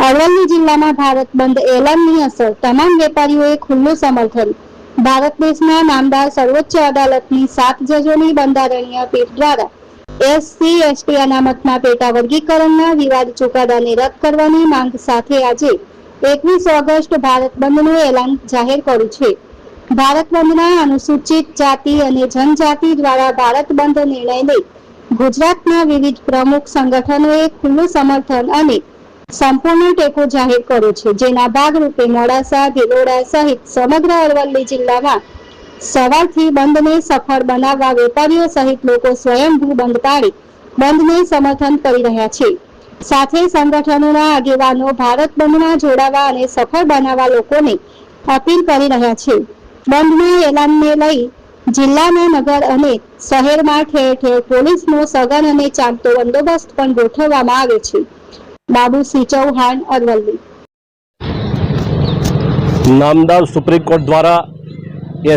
અરવલ્લી જિલ્લામાં ભારત બંધ એલાનની અસર, તમામ વેપારીઓએ ખુલ્લું સમર્થન। ભારત દેશના નામદાર સર્વોચ્ચ અદાલતની 7 જજોની બંધારણીય પીઠ દ્વારા SC/ST અનામતના પેટા વર્ગીકરણના વિવાદ ચુકાદાને રદ કરવાની માંગ સાથે આજે 21 ઓગસ્ટ ભારત બંધનું એલાન જાહેર કર્યું છે। ભારત બંધના અનુસૂચિત જાતિ અને જનજાતિ દ્વારા ભારત બંધ નિર્ણયને ગુજરાતના વિવિધ પ્રમુખ સંગઠનોએ ખુલ્લું સમર્થન અને સંપૂર્ણ ટેકો જાહેર કર્યો છે, જેના ભાગરૂપે મોડાસા, ભિલોડા સહિત સમગ્ર અરવલ્લી જિલ્લામાં સવારથી બંધને સફળ બનાવવા વેપારીઓ સહિત લોકો સ્વયંભૂ બંધ પાડી બંધને સમર્થન કરી રહ્યા છે। સાથે સંગઠનોના આગેવાનો ભારત બંધમાં જોડાવા અને સફળ બનાવવા લોકોને અપીલ કરી રહ્યા છે। બંધના એલાનને લઈ જિલ્લાના નગર અને શહેરમાં ઠેર ઠેર પોલીસનો સઘન અને ચાંપતો બંદોબસ્ત પણ ગોઠવવામાં આવ્યો છે। બાબુસિંહ ચૌહાણ, અરવલ્લી। નામદાર સુપ્રીમ કોર્ટ દ્વારા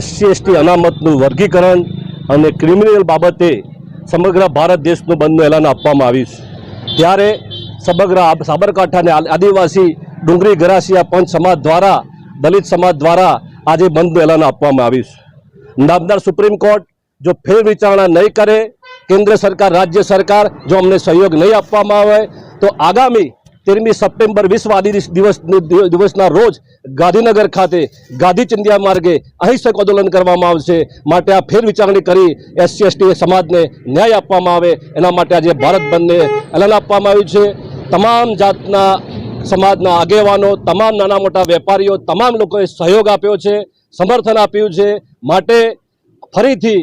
SC/ST અનામતનું વર્ગીકરણ અને ક્રિમિનલ બાબતે સમગ્ર ભારત દેશનું બંધનું એલાન આપવામાં આવ્યું છે, ત્યારે સમગ્ર સાબરકાંઠા અને આદિવાસી ડુંગરી ગરાસિયા પંચ સમાજ દ્વારા, દલિત સમાજ દ્વારા આજે બંધનું એલાન આપવામાં આવ્યું છે। નામદાર સુપ્રીમ કોર્ટ જો ફેર વિચારણા નહીં કરે, કેન્દ્ર સરકાર, રાજ્ય સરકાર જો અમને સહયોગ નહીં આપવામાં આવે તો આગામી 13મી સપ્ટેમ્બર વિશ્વ આદિવાસી દિવસના રોજ ગાંધીનગર ખાતે ગાંધી ચિંધ્યા માર્ગે અહિંસક આંદોલન કરવામાં આવશે। માટે આ ફેર વિચારણી કરી SC/ST સમાજને ન્યાય આપવામાં આવે, એના માટે આજે ભારત બંધને એલાન આપવામાં આવ્યું છે। તમામ જાતના સમાજના આગેવાનો, તમામ નાના મોટા વેપારીઓ, તમામ લોકોએ સહયોગ આપ્યો છે, સમર્થન આપ્યું છે। માટે ફરીથી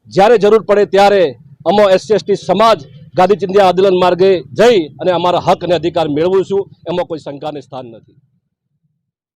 જ્યારે જરૂર પડે ત્યારે અમે SC/ST સમાજ ગાંધી ચિંધ્યા આંદોલન માર્ગે જઈ અને અમારા હક અને અધિકાર મેળવીશું, એમાં કોઈ શંકાને સ્થાન નથી।